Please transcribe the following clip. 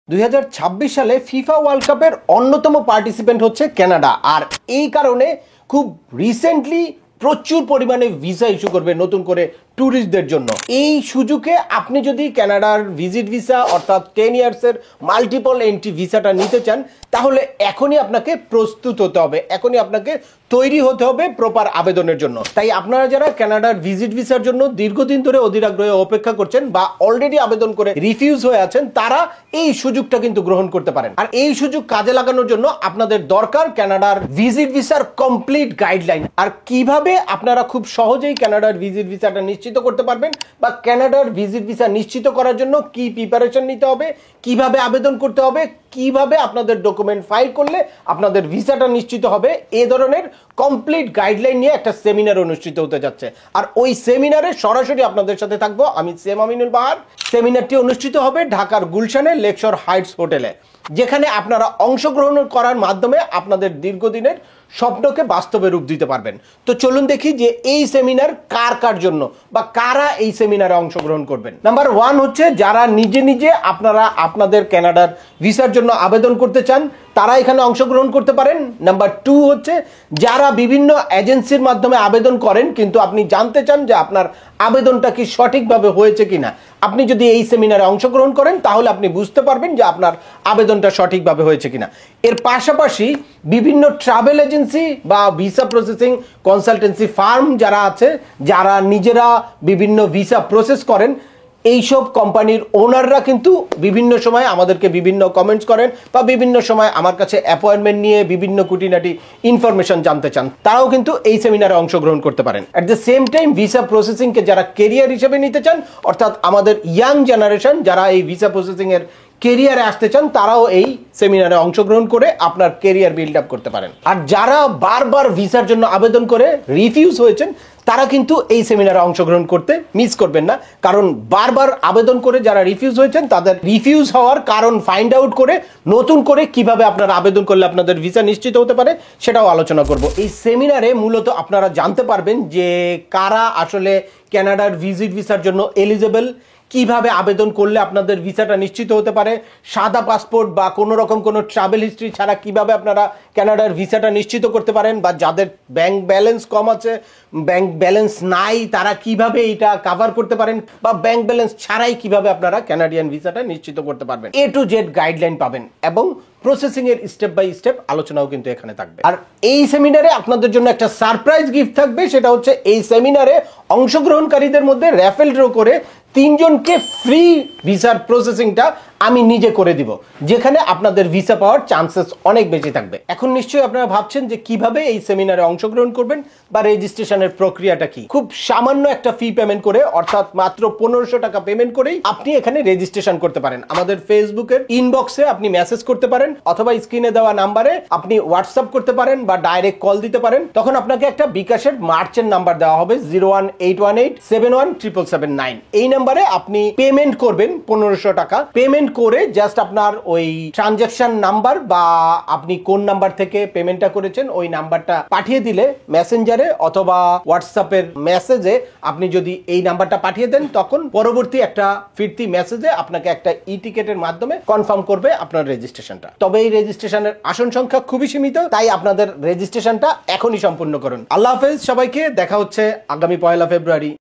2026 সালে FIFA world কাপের অন্যতম পার্টিসিপেন্ট হচ্ছে কানাডা। আর এই কারণে খুব রিসেন্টলি প্রচুর পরিমাণে ভিসা ইস্যু করবে নতুন করে ট্যুরিস্টদের জন্য। এই সুযোগে আপনি যদি কানাডার ভিজিট ভিসা অর্থাৎ 10 ইয়ার্সের মাল্টিপল এন্ট্রি ভিসাটা নিতে চান, তাহলে এখনই আপনাকে প্রস্তুত হতে হবে, এখনই আপনাকে তৈরি হতে হবে প্রপার আবেদনের জন্য। তাই আপনারা যারা কানাডার ভিজিট ভিসার জন্য দীর্ঘদিন ধরে অধীর আগ্রহে অপেক্ষা করছেন বা অলরেডি আবেদন করে রিফিউজ হয়ে আছেন, তারা এই সুযোগটা কিন্তু গ্রহণ করতে পারেন। আর এই সুযোগ কাজে লাগানোর জন্য আপনাদের দরকার কানাডার ভিজিট ভিসার কমপ্লিট গাইডলাইন। আর কিভাবে আপনারা খুব সহজেই কানাডার ভিজিট ভিসাটা নিশ্চিত করতে পারবেন বা কানাডার ভিজিট ভিসা নিশ্চিত করার জন্য কি প্রিপারেশন নিতে হবে, কিভাবে আবেদন করতে হবে, কিভাবে আপনাদের ডকুমেন্ট ফাইল করলে আপনাদের ভিসাটা নিশ্চিত হবে, এই ধরনের কমপ্লিট গাইডলাইন নিয়ে একটা সেমিনার অনুষ্ঠিত হতে যাচ্ছে। আর ওই সেমিনারে সরাসরি আপনাদের সাথে থাকবো আমি সেম আমিনুল বাহার। সেমিনারটি অনুষ্ঠিত হবে ঢাকার গুলশানে লেকশোর হাইটস হোটেলে, যেখানে আপনারা অংশগ্রহণ করার মাধ্যমে আপনাদের দীর্ঘদিনের স্বপ্নকে বাস্তবে রূপ দিতে পারবেন। তো চলুন দেখি যে এই সেমিনার কার কার জন্য বা কারা এই সেমিনারে অংশগ্রহণ করবেন। নাম্বার 1 হচ্ছে যারা নিজে নিজে আপনারা আপনাদের কানাডার ভিসার জন্য আবেদন করতে চান, তারা এখানে অংশগ্রহণ করতে পারেন। নাম্বার 2 হচ্ছে যারা বিভিন্ন এজেন্সির মাধ্যমে আবেদন করেন কিন্তু আপনি জানতে চান যে আপনার আবেদনটা কি সঠিকভাবে হয়েছে কিনা, আপনি যদি এই সেমিনারে অংশগ্রহণ করেন তাহলে আপনি বুঝতে পারবেন যে আপনার আবেদনটা সঠিকভাবে হয়েছে কিনা। এর পাশাপাশি বিভিন্ন ট্রাভেল এজেন্সি বা ভিসা প্রসেসিং কনসালটেন্সি ফার্ম যারা আছে, যারা নিজেরা বিভিন্ন ভিসা প্রসেস করেন, এইসব কোম্পানির ওনাররা কিন্তু বিভিন্ন সময় আমাদেরকে বিভিন্ন কমেন্টস করেন বা বিভিন্ন সময় আমার কাছে অ্যাপয়েন্টমেন্ট নিয়ে বিভিন্ন খুঁটিনাটি ইনফরমেশন জানতে চান, তারাও কিন্তু এই সেমিনারে অংশগ্রহণ করতে পারেন। At the same time visa প্রসেসিংকে যারা কেরিয়ার হিসেবে নিতে চান, অর্থাৎ আমাদের ইয়াং জেনারেশন যারা এই ভিসা প্রসেসিং এর কেরিয়ারে আসতে চান, তারাও এই সেমিনারে অংশগ্রহণ করে আপনার কেরিয়ার বিল্ড আপ করতে পারেন। আর যারা বারবার ভিসার জন্য আবেদন করে রিফিউজ হয়েছেন, তারা কিন্তু এই সেমিনারে অংশগ্রহণ করতে মিস করবেন না, কারণ বারবার আবেদন করে যারা রিফিউজ হয়েছেন তাদের রিফিউজ হওয়ার কারণ ফাইন্ড আউট করে নতুন করে কিভাবে আপনারা আবেদন করলে আপনাদের ভিসা নিশ্চিত হতে পারে সেটাও আলোচনা করব। এই সেমিনারে মূলত আপনারা জানতে পারবেন যে কারা আসলে কানাডার ভিজিট ভিসার জন্য এলিজেবল, কিভাবে আবেদন করলে আপনাদের ভিসাটা নিশ্চিত হতে পারে, সাদা পাসপোর্ট বা কোনো রকম কোনো ট্রাভেল হিস্ট্রি ছাড়া কিভাবে আপনারা কানাডার ভিসাটা নিশ্চিত করতে পারেন, বা যাদের ব্যাংক ব্যালেন্স কম আছে, ব্যাংক ব্যালেন্স নাই, তারা কিভাবে এটা কভার করতে পারেন, বা ব্যাংক ব্যালেন্স ছাড়াই কিভাবে আপনারা কানাডিয়ান ভিসাটা নিশ্চিত করতে পারবেন। A to Z গাইডলাইন পাবেন এবং প্রসেসিং এর স্টেপ বাই স্টেপ আলোচনাও কিন্তু এখানে থাকবে। আর এই সেমিনারে আপনাদের জন্য একটা সারপ্রাইজ গিফট থাকবে, সেটা হচ্ছে এই সেমিনারে অংশগ্রহণকারীদের মধ্যে র্যাফেল ড্র করে 3 জনকে ফ্রি ভিসার প্রসেসিংটা আমি নিজে করে দিব, যেখানে আপনাদের ভিসা পাওয়ার চান্সেস অনেক বেশি থাকবে। এখন নিশ্চয়ই আপনারা ভাবছেন যে কিভাবে এই সেমিনারে অংশগ্রহণ করবেন বা রেজিস্ট্রেশনের প্রক্রিয়াটা কি। খুব সামান্য একটা ফি পেমেন্ট করে, অর্থাৎ মাত্র 1500 টাকা পেমেন্ট করেই আপনি এখানে রেজিস্ট্রেশন করতে পারেন। আমাদের ফেসবুকের ইনবক্সে আপনি মেসেজ করতে পারেন, অথবা স্ক্রিনে দেওয়া নাম্বারে আপনি হোয়াটসঅ্যাপ করতে পারেন বা ডাইরেক্ট কল দিতে পারেন। তখন আপনাকে একটা বিকাশের মার্চেন্ট নাম্বার দেওয়া হবে 01818717779। এই নাম্বারে আপনি পেমেন্ট করবেন 1500 টাকা। পেমেন্ট করে জাস্ট আপনার ওই ট্রানজাকশন নাম্বার বা আপনি কোন নাম্বার থেকে পেমেন্টটা করেছেন ওই নাম্বারটা পাঠিয়ে দিলে মেসেঞ্জারে অথবা হোয়াটসঅ্যাপের মেসেজে আপনি যদি এই নাম্বারটা পাঠিয়ে দেন, তখন পরবর্তী একটা ফিরতি মেসেজে আপনাকে একটা ই টিকেটের মাধ্যমে কনফার্ম করবে আপনার রেজিস্ট্রেশনটা। তবে এই রেজিস্ট্রেশনের আসন সংখ্যা খুবই সীমিত, তাই আপনাদের রেজিস্ট্রেশনটা এখনই সম্পূর্ণ করুন। আল্লাহ হাফেজ সবাইকে, দেখা হচ্ছে আগামী 1 ফেব্রুয়ারি।